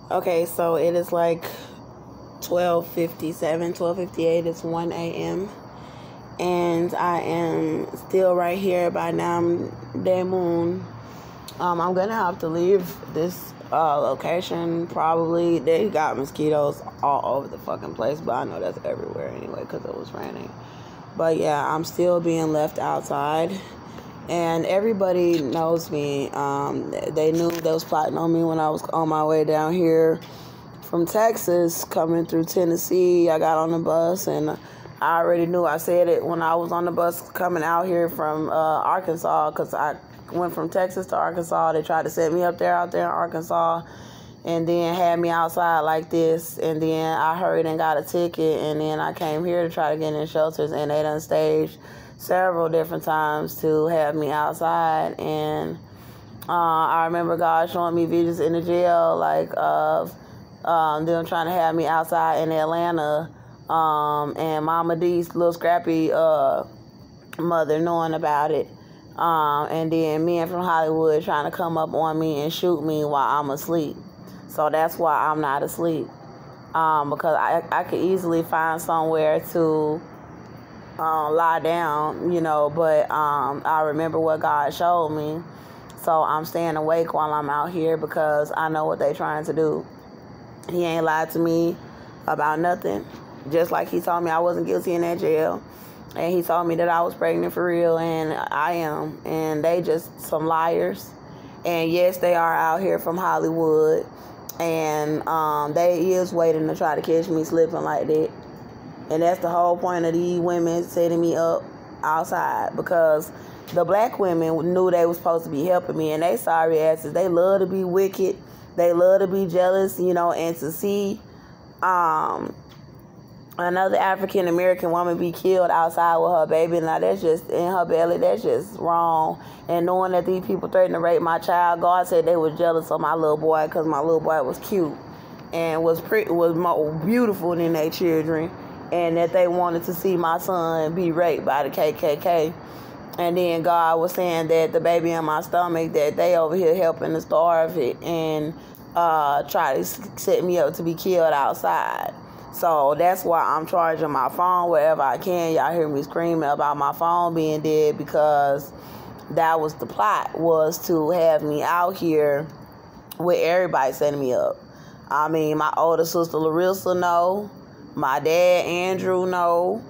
Okay, so it is like 12:57, 12:58. It's 1 a.m. And I am still right here by Nam Day Moon. I'm gonna have to leave this location probably. They got mosquitoes all over the fucking place, but I know that's everywhere anyway because it was raining. But yeah, I'm still being left outside. And everybody knows me. They knew they was plotting on me when I was on my way down here from Texas, coming through Tennessee. I got on the bus, and I already knew. I said it when I was on the bus coming out here from Arkansas, because I went from Texas to Arkansas. They tried to set me up there out there in Arkansas, and then had me outside like this. And then I hurried and got a ticket, and then I came here to try to get in shelters, and they done staged several different times to have me outside. And I remember God showing me videos in the jail, like of them trying to have me outside in Atlanta, and Mama D's little scrappy mother knowing about it, and then men from Hollywood trying to come up on me and shoot me while I'm asleep. So that's why I'm not asleep, because I could easily find somewhere to lie down, but I remember what God showed me. So I'm staying awake while I'm out here because I know what they're trying to do. He ain't lied to me about nothing. Just like he told me I wasn't guilty in that jail. And he told me that I was pregnant for real, and I am. And they just some liars. And yes, they are out here from Hollywood. And they is waiting to try to catch me slipping like that. And that's the whole point of these women setting me up outside, because the black women knew they was supposed to be helping me, and they sorry asses. They love to be wicked. They love to be jealous, and to see another African American woman be killed outside with her baby. Now that's just in her belly. That's just wrong. And knowing that these people threatened to rape my child, God said they was jealous of my little boy because my little boy was cute and was more beautiful than their children. And that they wanted to see my son be raped by the KKK. And then God was saying that the baby in my stomach, that they over here helping to starve it and try to set me up to be killed outside. So that's why I'm charging my phone wherever I can. Y'all hear me screaming about my phone being dead, because that was the plot, was to have me out here with everybody setting me up. I mean, my older sister Larissa know. My dad, Andrew, know.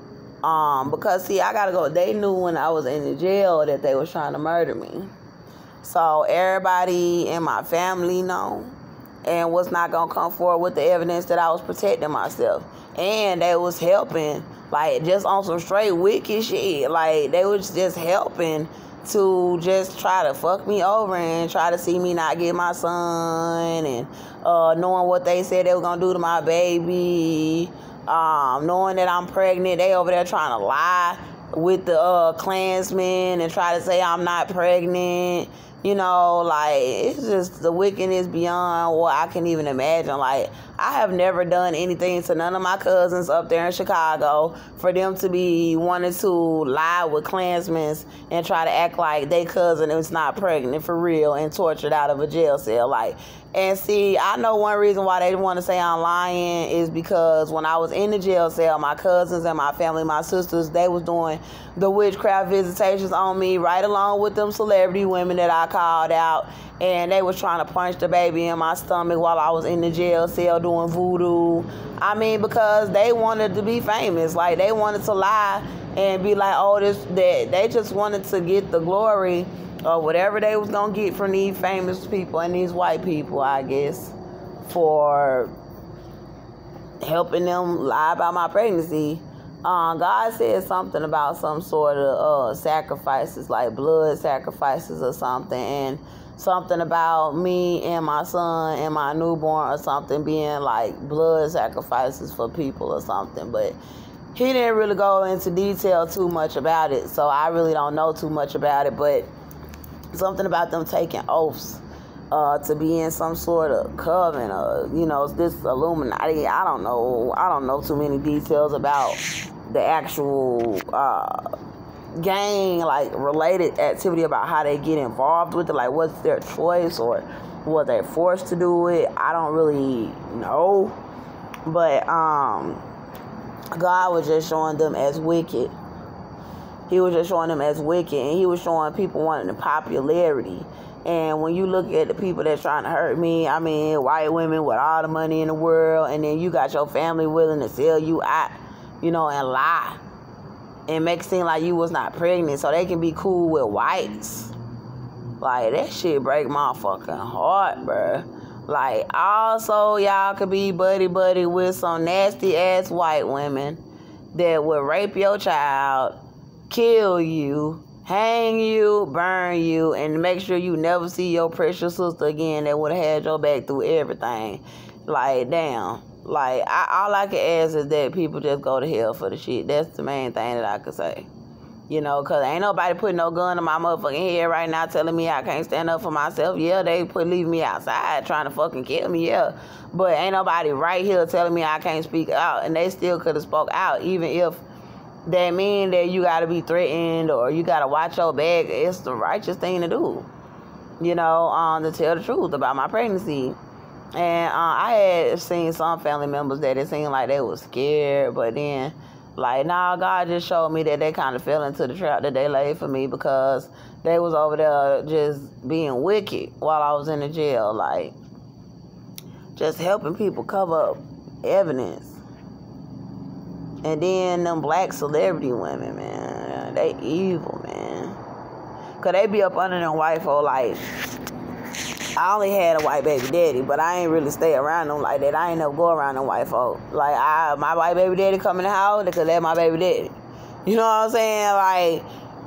Because, see, I gotta go. They knew when I was in the jail that they was trying to murder me. So everybody in my family know, and was not gonna come forward with the evidence that I was protecting myself. And they was helping, like, just on some straight wicked shit. Like, they was just helping to just try to fuck me over and try to see me not get my son, and knowing what they said they were gonna do to my baby. Knowing that I'm pregnant, they over there trying to lie with the Klansmen and try to say I'm not pregnant. Like, it's just the wickedness beyond what I can even imagine. Like, I have never done anything to none of my cousins up there in Chicago for them to be wanting to lie with Klansmen and try to act like they cousin is not pregnant for real and tortured out of a jail cell. Like, and see, I know one reason why they want to say I'm lying is because when I was in the jail cell, my cousins and my family, my sisters, they was doing the witchcraft visitations on me right along with them celebrity women that I called out. And they was trying to punch the baby in my stomach while I was in the jail cell doing voodoo. I mean, because they wanted to be famous. Like, they wanted to lie and be like, oh, that. They just wanted to get the glory or whatever they was gonna get from these famous people and these white people, I guess, for helping them lie about my pregnancy. God said something about some sort of sacrifices, like blood sacrifices or something, and something about me and my son and my newborn or something being like blood sacrifices for people or something. But he didn't really go into detail too much about it, so I really don't know too much about it. But something about them taking oaths to be in some sort of coven, or this Illuminati. I don't know too many details about the actual gang, like, related activity, about how they get involved with it, like what's their choice, or Was they forced to do it? I don't really know. But God was just showing them as wicked. He was just showing them as wicked, and he was showing people wanting the popularity. And when you look at the people that's trying to hurt me, I mean, white women with all the money in the world, and then you got your family willing to sell you out, and lie and make it seem like you was not pregnant so they can be cool with whites. Like, that shit break my fucking heart, bruh. Like, also, y'all could be buddy-buddy with some nasty-ass white women that will rape your child, kill you, hang you, burn you, and make sure you never see your precious sister again that would have had your back through everything. Like, damn. Like, all I can ask is that people just go to hell for the shit. That's the main thing that I could say. Because ain't nobody putting no gun in my motherfucking head right now telling me I can't stand up for myself. Yeah, they leave me outside trying to fucking kill me, yeah. But ain't nobody right here telling me I can't speak out. And they still could have spoke out, even if that mean that you got to be threatened or you got to watch your back. It's the righteous thing to do, to tell the truth about my pregnancy. And I had seen some family members that it seemed like they was scared, but then, God just showed me that they kind of fell into the trap that they laid for me because they was over there just being wicked while I was in the jail, just helping people cover up evidence. And then them black celebrity women, man, they evil, man. Because they be up under them white folk, I only had a white baby daddy, but I ain't really stay around them like that. I ain't never go around them white folk. My white baby daddy come in the house because that's my baby daddy. You know what I'm saying?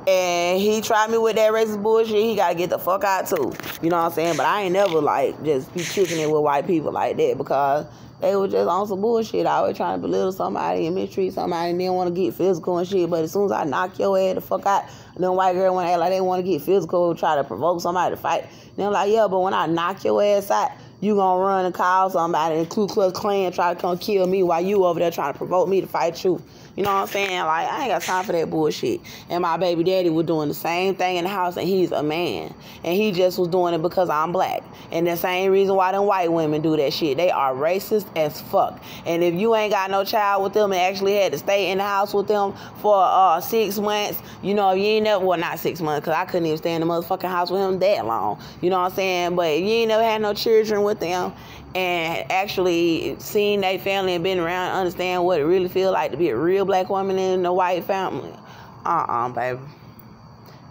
And he tried me with that racist bullshit. He got to get the fuck out too. You know what I'm saying? But I ain't never just be kicking it with white people like that because they were just on some bullshit. Always trying to belittle somebody and mistreat somebody and then want to get physical and shit. But as soon as I knock your ass the fuck out, them white girls want to act like they want to get physical, try to provoke somebody to fight. And I'm like, yeah, but when I knock your ass out, you gonna run and call somebody and Ku Klux Klan try to come kill me while you over there trying to provoke me to fight you. You know what I'm saying? I ain't got time for that bullshit. And my baby daddy was doing the same thing in the house, and he's a man. And he just was doing it because I'm black. And the same reason why them white women do that shit. They are racist as fuck. And if you ain't got no child with them and actually had to stay in the house with them for 6 months, you ain't never, well, not 6 months, because I couldn't even stay in the motherfucking house with him that long. You know what I'm saying? But you ain't never had no children with them and actually seen their family and been around and understand what it really feels like to be a real black woman in a white family. Baby.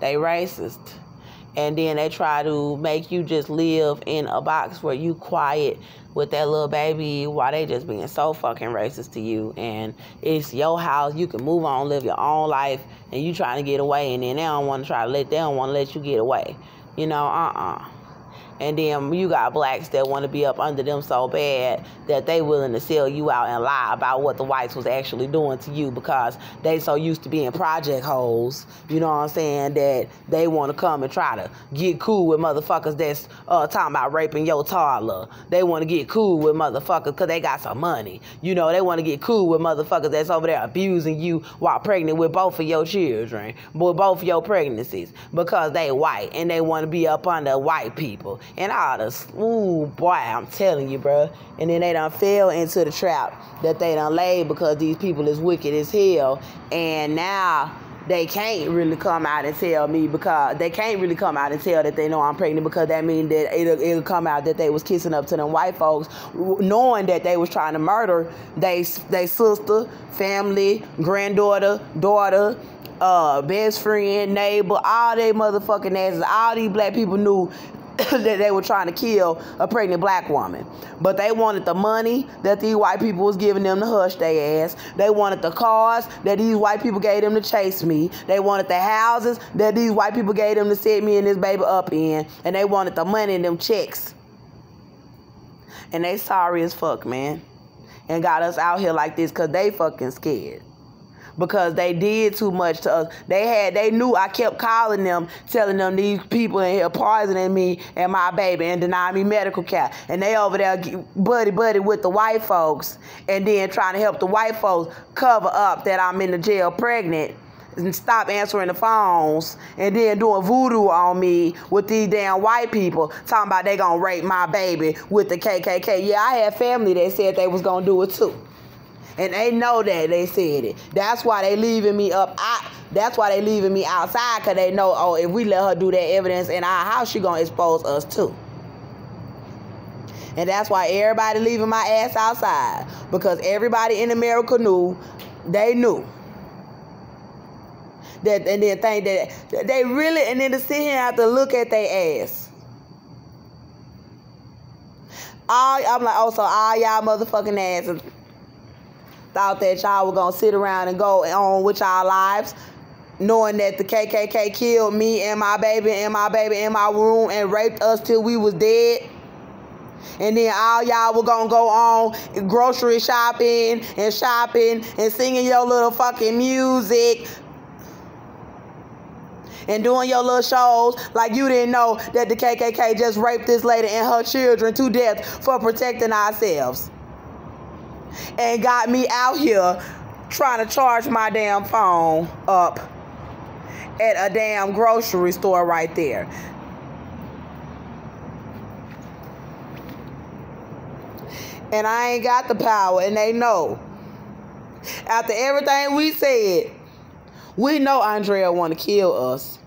They racist. And then they try to make you just live in a box where you quiet with that little baby while they just being so fucking racist to you. And it's your house. You can move on, live your own life, and you trying to get away. And then they don't want to let you get away. And then you got blacks that want to be up under them so bad that they willing to sell you out and lie about what the whites was actually doing to you because they so used to being project hoes, you know what I'm saying, that they want to come and try to get cool with motherfuckers that's talking about raping your toddler. They want to get cool with motherfuckers because they got some money. They want to get cool with motherfuckers that's over there abusing you while pregnant with both of your children, with both of your pregnancies because they white and they want to be up under white people. And all this, ooh, boy, I'm telling you, bro. And then they done fell into the trap that they done laid because these people is wicked as hell. And now they can't really come out and tell me because they can't really come out and tell that they know I'm pregnant because that means that it'll come out that they was kissing up to them white folks knowing that they was trying to murder they sister, family, granddaughter, daughter, best friend, neighbor, all they motherfucking asses. All these black people knew that they were trying to kill a pregnant black woman. But they wanted the money that these white people was giving them to hush their ass. They wanted the cars that these white people gave them to chase me. They wanted the houses that these white people gave them to set me and this baby up in. And they wanted the money in them checks. And they sorry as fuck, man. And got us out here like this because they fucking scared. Because they did too much to us. They knew I kept calling them, telling them these people in here poisoning me and my baby and denying me medical care. And they over there buddy with the white folks and then trying to help the white folks cover up that I'm in the jail pregnant and stop answering the phones and then doing voodoo on me with these damn white people talking about they gonna rape my baby with the KKK. Yeah, I had family that said they was gonna do it too. And they know that they said it. That's why they leaving me that's why they leaving me outside, because they know, oh, if we let her do that evidence in our house, she gonna expose us too. And that's why everybody leaving my ass outside, because everybody in America knew, they knew. That, and then think that they really, and then to sit here and have to look at their ass. I'm like, oh, so all y'all motherfucking asses thought that y'all were gonna sit around and go on with y'all lives, knowing that the KKK killed me and my baby in my room and raped us till we was dead. And then all y'all were gonna go on grocery shopping and singing your little fucking music and doing your little shows like you didn't know that the KKK just raped this lady and her children to death for protecting ourselves. And got me out here trying to charge my damn phone up at a damn grocery store right there. And I ain't got the power, and they know. After everything we said, we know Andrea want to kill us.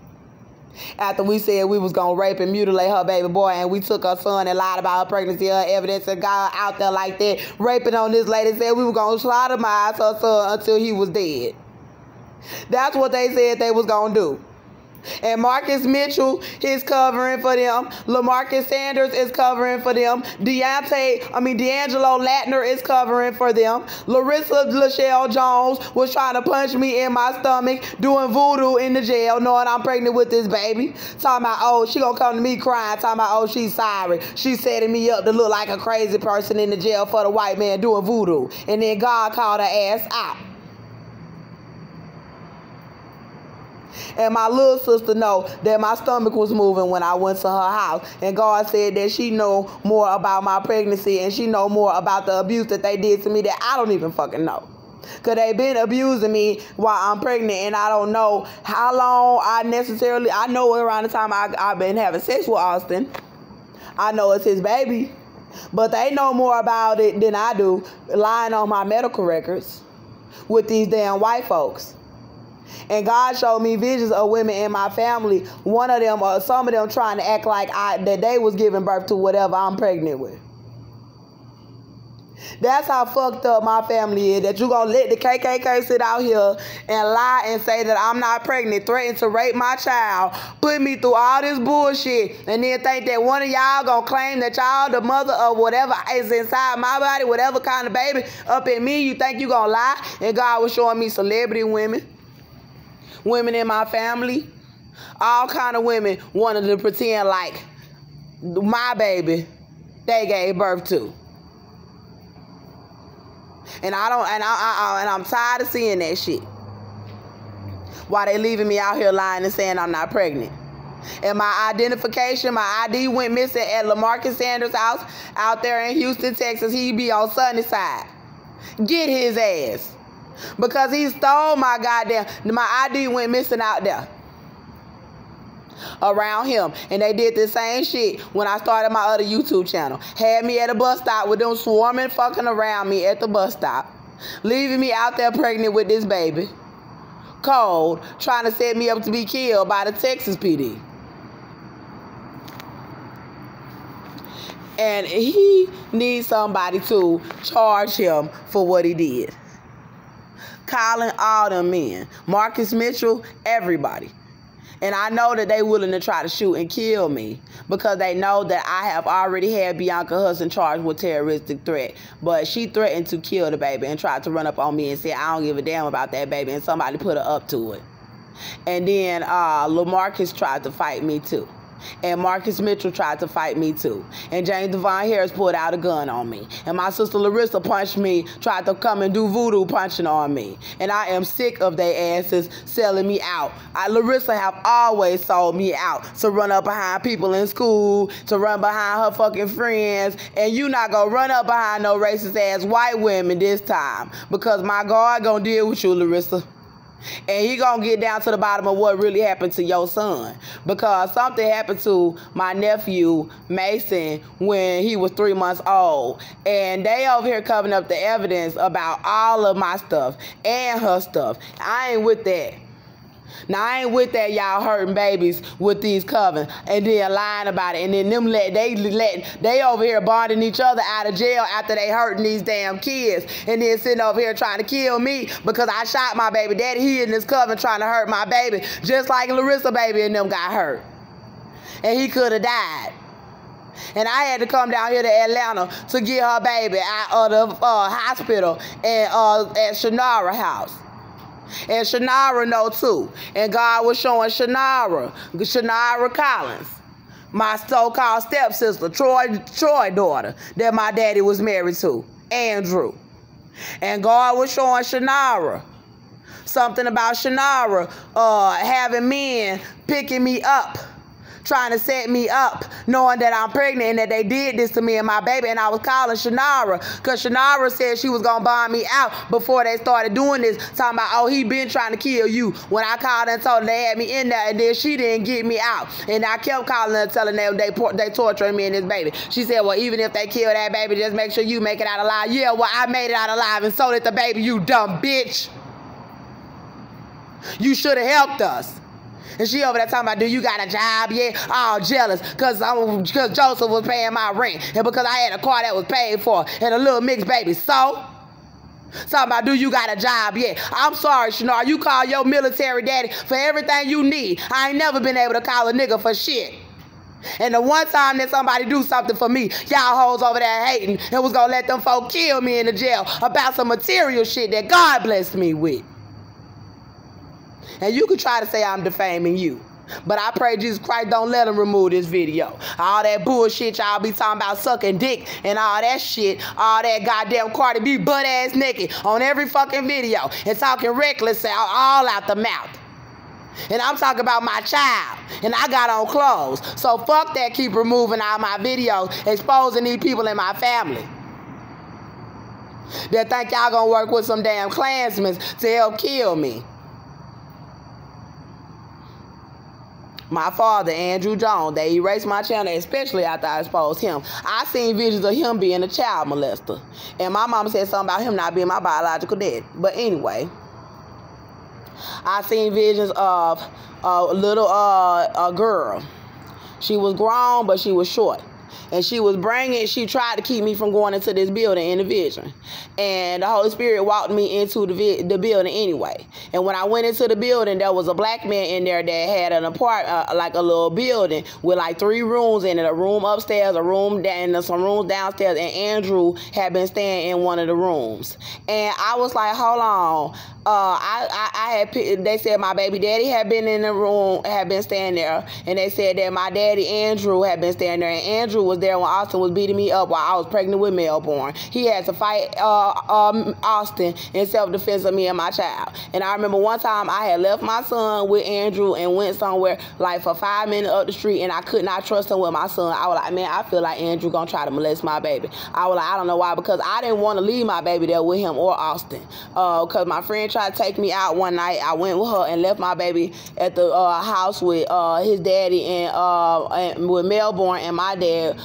After we said we was going to rape and mutilate her baby boy, and we took her son and lied about her pregnancy, her evidence, and got her out there like that, raping on this lady, said we were going to sodomize her son until he was dead. That's what they said they was going to do. And Marcus Mitchell is covering for them. LaMarcus Sanders is covering for them. D'Angelo Latner is covering for them. Larissa Lachelle Jones was trying to punch me in my stomach, doing voodoo in the jail, knowing I'm pregnant with this baby. Talking about, oh, she gonna come to me crying, talking about, oh, she's sorry. She's setting me up to look like a crazy person in the jail for the white man doing voodoo. And then God called her ass out. And my little sister know that my stomach was moving when I went to her house. And God said that she know more about my pregnancy and she know more about the abuse that they did to me that I don't even fucking know. Because they been abusing me while I'm pregnant, and I don't know how long I know around the time I've been having sex with Austin. I know it's his baby. But they know more about it than I do, lying on my medical records with these damn white folks. And God showed me visions of women in my family. One of them, or some of them, trying to act like that they was giving birth to whatever I'm pregnant with. That's how fucked up my family is, that you gonna let the KKK sit out here and lie and say that I'm not pregnant, threaten to rape my child, put me through all this bullshit, and then think that one of y'all gonna claim that y'all the mother of whatever is inside my body, whatever kind of baby up in me. You think you gonna lie? And God was showing me celebrity women in my family, all kind of women wanted to pretend like my baby they gave birth to. And I'm tired of seeing that shit. Why they leaving me out here lying and saying I'm not pregnant? And my identification, my ID went missing at LaMarcus Sanders' house out there in Houston, Texas. He be on Sunnyside. Get his ass. Because he stole my ID went missing out there around him. And they did the same shit when I started my other YouTube channel. Had me at a bus stop with them swarming fucking around me at the bus stop, leaving me out there pregnant with this baby, cold, trying to set me up to be killed by the Texas PD. And he needs somebody to charge him for what he did. Calling all them men, Marcus Mitchell, everybody. And I know that they willing to try to shoot and kill me because they know that I have already had Bianca Hudson charged with terroristic threat. But she threatened to kill the baby and tried to run up on me and say, I don't give a damn about that baby. And somebody put her up to it. And then LaMarcus tried to fight me too. And Marcus Mitchell tried to fight me too. And James Devon Harris pulled out a gun on me. And my sister Larissa punched me, tried to come and do voodoo punching on me. And I am sick of their asses selling me out. Larissa have always sold me out to run up behind people in school, to run behind her fucking friends. And you not gonna run up behind no racist ass white women this time. Because my God gonna deal with you, Larissa. And he gonna get down to the bottom of what really happened to your son. Because something happened to my nephew, Mason, when he was 3 months old. And they over here covering up the evidence about all of my stuff and her stuff. I ain't with that. Now, I ain't with that, y'all hurting babies with these covens and then lying about it. And then they over here bonding each other out of jail after they hurting these damn kids. And then sitting over here trying to kill me because I shot my baby daddy. He in this coven trying to hurt my baby, just like Larissa baby and them got hurt. And he could have died. And I had to come down here to Atlanta to get her baby out of the hospital and at Shannara house. And Shannara know too. And God was showing Shannara Collins, my so-called stepsister, Troy daughter, that my daddy was married to, Andrew. And God was showing Shannara something about Shannara having men picking me up, trying to set me up, knowing that I'm pregnant and that they did this to me and my baby. And I was calling Shannara because Shannara said she was going to bond me out before they started doing this, talking about, oh, he been trying to kill you. When I called and told her they had me in there, and then she didn't get me out. And I kept calling her and telling them they torturing me and this baby. She said, well, even if they kill that baby, just make sure you make it out alive. Yeah, well, I made it out alive, and so did the baby, you dumb bitch. You should have helped us. And she over there talking about, do you got a job yet? All jealous because Joseph was paying my rent and because I had a car that was paid for and a little mixed baby. So, talking about, do you got a job yet? I'm sorry, Shannara. You call your military daddy for everything you need. I ain't never been able to call a nigga for shit. And the one time that somebody do something for me, y'all hoes over there hating and was going to let them folk kill me in the jail about some material shit that God blessed me with. And you can try to say I'm defaming you, but I pray Jesus Christ don't let them remove this video. All that bullshit y'all be talking about sucking dick and all that shit, all that goddamn Cardi B butt ass naked on every fucking video and talking reckless all out the mouth. And I'm talking about my child, and I got on clothes. So fuck that, keep removing all my videos, exposing these people in my family that think y'all gonna work with some damn Klansmen to help kill me. My father, Andrew Jones, they erased my channel, especially after I exposed him. I seen visions of him being a child molester. And my mama said something about him not being my biological dad. But anyway, I seen visions of a little girl. She was grown, but she was short. And she tried to keep me from going into this building in the vision. And the Holy Spirit walked me into the building anyway. And when I went into the building, there was a black man in there that had an apartment, like a little building with like 3 rooms in it, a room upstairs, a room down, and some rooms downstairs. And Andrew had been staying in one of the rooms. And I was like, hold on. They said my baby daddy had been in the room, had been staying there. And they said that my daddy, Andrew, had been staying there. And Andrew was there when Austin was beating me up while I was pregnant with Melbourne. He had to fight Austin in self-defense of me and my child. And I remember one time I had left my son with Andrew and went somewhere like for 5 minutes up the street, and I could not trust him with my son. I was like, man, I feel like Andrew gonna try to molest my baby. I was like, I don't know why, because I didn't want to leave my baby there with him or Austin. Because my friend tried to take me out one night. I went with her and left my baby at the house with his daddy and with Melbourne and my dad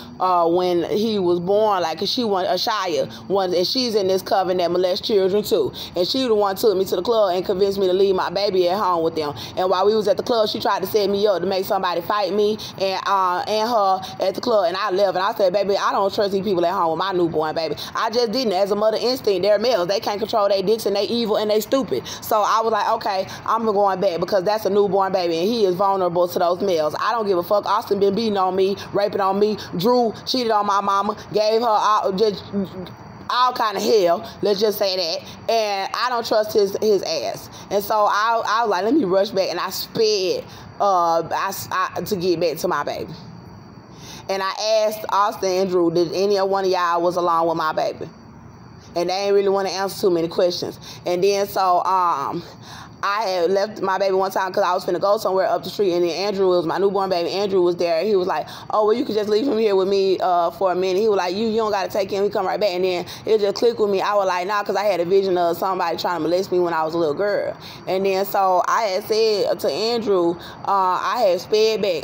when he was born, like, cause she wanted Ashaya, and she's in this coven that molests children too. And she the one took me to the club and convinced me to leave my baby at home with them. And while we was at the club, she tried to set me up to make somebody fight me and her at the club. And I left and I said, baby, I don't trust these people at home with my newborn baby. I just didn't. As a mother instinct, they're males. They can't control their dicks and they evil and they stupid. So I was like, okay, I'm going back because that's a newborn baby and he is vulnerable to those males. I don't give a fuck. Austin been beating on me, raping on me. Drew cheated on my mama, gave her all kind of hell, let's just say that, and I don't trust his ass. And so I was like, let me rush back, and I sped to get back to my baby. And I asked Austin and Drew, did any one of y'all was along with my baby? And they ain't really want to answer too many questions. And then so I had left my baby one time because I was finna go somewhere up the street, and then Andrew, was my newborn baby, Andrew was there. He was like, oh, well, you could just leave him here with me for a minute. He was like, you don't got to take him. He come right back. And then it just clicked with me. I was like, nah, because I had a vision of somebody trying to molest me when I was a little girl. And then so I had said to Andrew, I had sped back.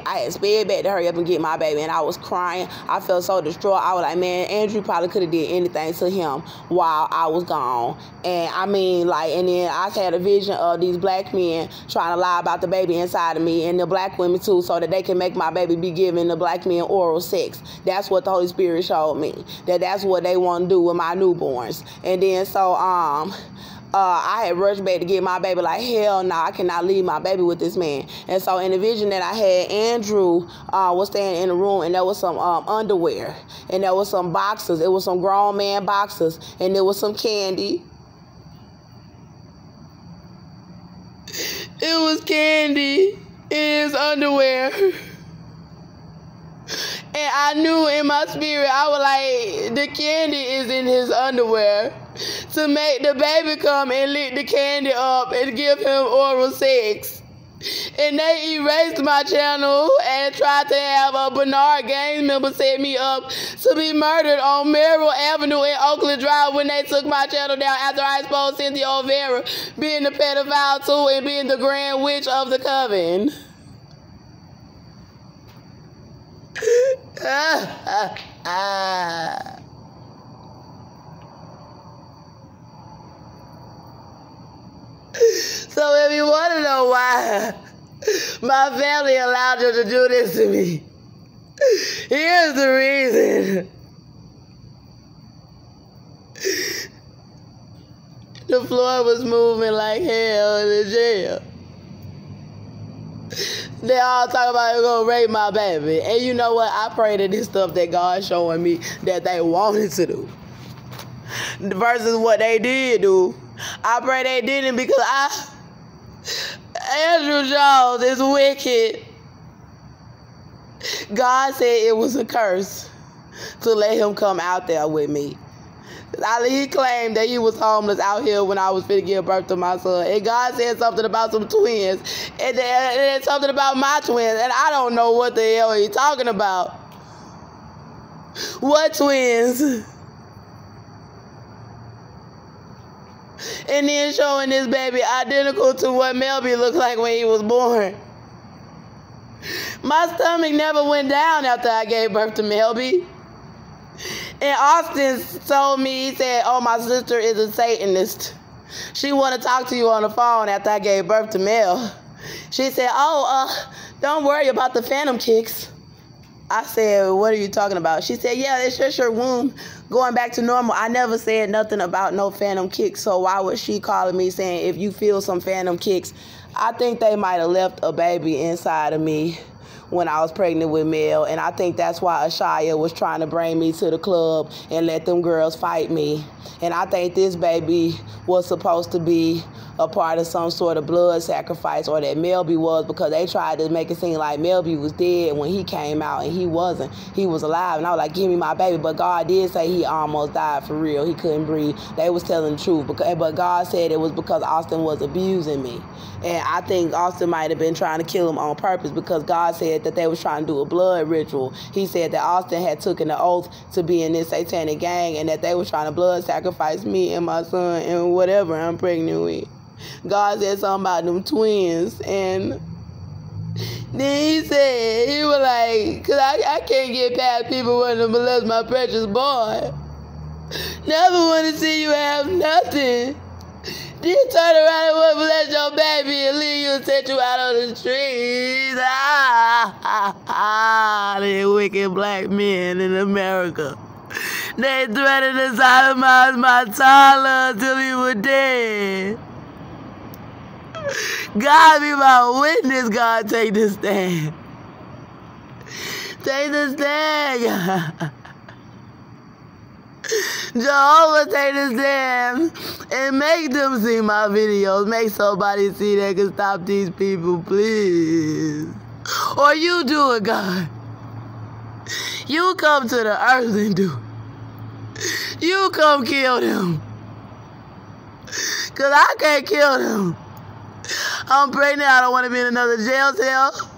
To hurry up and get my baby, and I was crying. I felt so distraught. I was like, man, Andrew probably could have did anything to him while I was gone. And I mean, like, and then I had a vision of these black men trying to lie about the baby inside of me, and the black women too, so that they can make my baby be giving the black men oral sex. That's what the Holy Spirit showed me, that's what they want to do with my newborns. And then so I had rushed back to get my baby, like, hell no, I cannot leave my baby with this man. And so in the vision that I had, Andrew was standing in the room, and there was some underwear, and there was some boxes. It was some grown man boxes, and there was some candy. It was candy in his underwear. And I knew in my spirit, I was like, the candy is in his underwear, to make the baby come and lick the candy up and give him oral sex. And they erased my channel and tried to have a Bernard gang member set me up to be murdered on Merrill Avenue in Oakland Drive when they took my channel down after I exposed Cynthia O'Vera being the pedophile too and being the grand witch of the coven. So if you want to know why my family allowed you to do this to me, here's the reason. The floor was moving like hell in the jail. They all talk about they're gonna rape my baby. And you know what? I pray that this stuff that God's showing me that they wanted to do versus what they did do. I pray they didn't, because Andrew Jones is wicked. God said it was a curse to let him come out there with me. He claimed that he was homeless out here when I was finna give birth to my son. And God said something about some twins. And then something about my twins. And I don't know what the hell he's talking about. What twins? And then showing this baby identical to what Melby looked like when he was born. My stomach never went down after I gave birth to Melby. And Austin told me, he said, oh, my sister is a Satanist. She want to talk to you on the phone after I gave birth to Mel. She said, don't worry about the phantom kicks. I said, what are you talking about? She said, yeah, it's just your womb going back to normal. I never said nothing about no phantom kicks, so why was she calling me saying if you feel some phantom kicks? I think they might have left a baby inside of me when I was pregnant with Mel, and I think that's why Ashaya was trying to bring me to the club and let them girls fight me. And I think this baby was supposed to be a part of some sort of blood sacrifice, or that Melby was, because they tried to make it seem like Melby was dead when he came out, and he wasn't. He was alive, and I was like, give me my baby. But God did say he almost died for real. He couldn't breathe. They was telling the truth, but God said it was because Austin was abusing me. And I think Austin might have been trying to kill him on purpose, because God said that they was trying to do a blood ritual. He said that Austin had taken the oath to be in this satanic gang, and that they was trying to blood sacrifice me and my son and whatever I'm pregnant with. God said something about them twins, and then he said, he was like, because I can't get past people wanting to molest my precious boy. Never want to see you have nothing. Then turn around and want to molest your baby and leave you and set you out on the streets. They wicked black men in America. They threatened to sodomize my toddler until he was dead. God be my witness, God, take this stand. Take the stand, God. Jehovah, take the stand and make them see my videos. Make somebody see that can stop these people, please. Or you do it, God. You come to the earth and do it. You come kill them. Because I can't kill them. I'm pregnant. I don't want to be in another jail cell.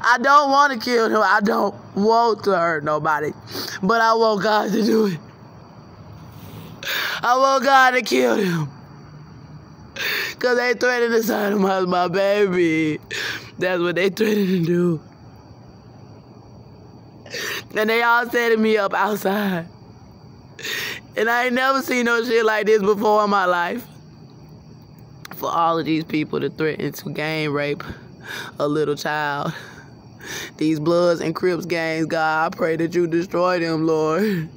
I don't want to kill him. I don't want to hurt nobody. But I want God to do it. I want God to kill him. Because they threatened to sodomize my baby. That's what they threatened to do. And they all setting me up outside. And I ain't never seen no shit like this before in my life. For all of these people to threaten to gang rape a little child. These Bloods and Crips gangs, God, I pray that you destroy them, Lord.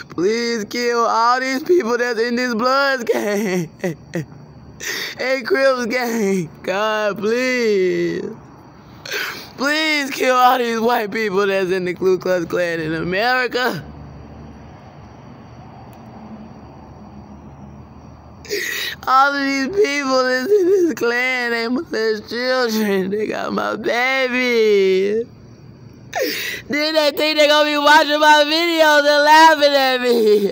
Please kill all these people that's in this Bloods gang. And Crips gang. God, please. Please kill all these white people that's in the Ku Klux Klan in America. All of these people that's in this clan, they molest children. They got my baby. Then they think they're going to be watching my videos and laughing at me.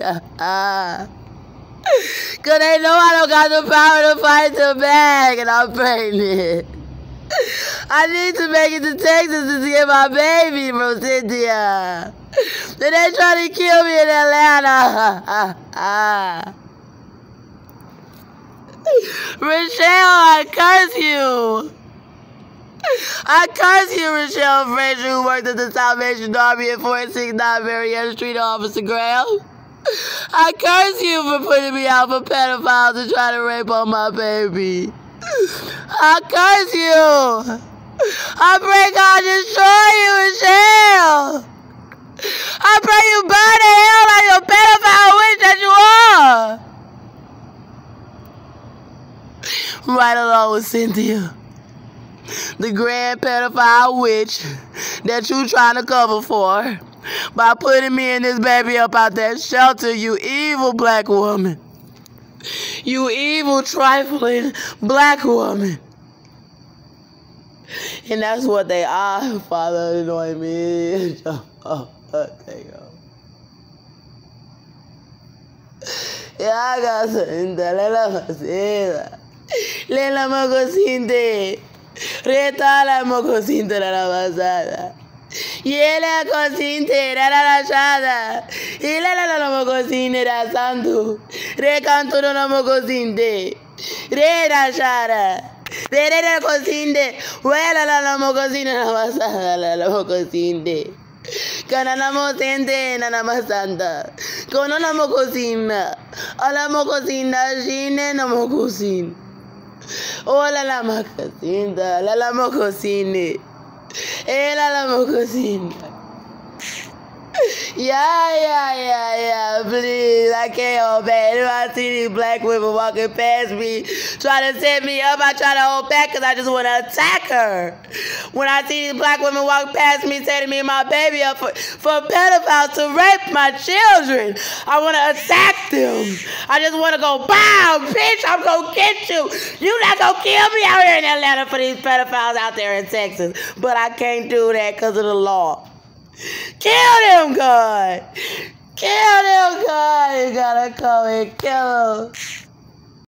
Because they know I don't got the power to fight them back and I'm pregnant. I need to make it to Texas to get my baby from Cynthia. Then they try to kill me in Atlanta. Rochelle, I curse you. I curse you, Rochelle Frazier, who worked at the Salvation Army at 469 Marietta Street, Officer Graham. I curse you for putting me out for pedophiles and trying to rape on my baby. I curse you. I pray God destroy you, Rochelle. I pray you burn to hell like your pedophile witch that you are. Right along with Cynthia, the grand pedophile witch that you trying to cover for by putting me and this baby up out that shelter, you evil black woman. You evil, trifling black woman. And that's what they are, Father, anoint me. There you go. Yeah, I got something to Lela mocosinte. Reta la mocosinte la basada. Yela cosinte la rachada. Y la mocosinte la santo. Recanto la mocosinte. Re rachada. Re la cosinte. Huela la mocosinte la basada la mocosinte. Canana mocente nana masanta. Con la mocosina. A la mocosina gine na mocosin. Hola la mocosinda, la mocosine. La mocosina. Yeah, please, I can't obey. If I see these black women walking past me, trying to set me up, I try to hold back because I just want to attack her. When I see these black women walk past me, setting me and my baby up for pedophiles to rape my children, I want to attack them. I just want to go, bow, bitch, I'm going to get you. You're not going to kill me out here in Atlanta for these pedophiles out there in Texas. But I can't do that because of the law. Kill them, God. Kill them, God. You gotta come and kill them.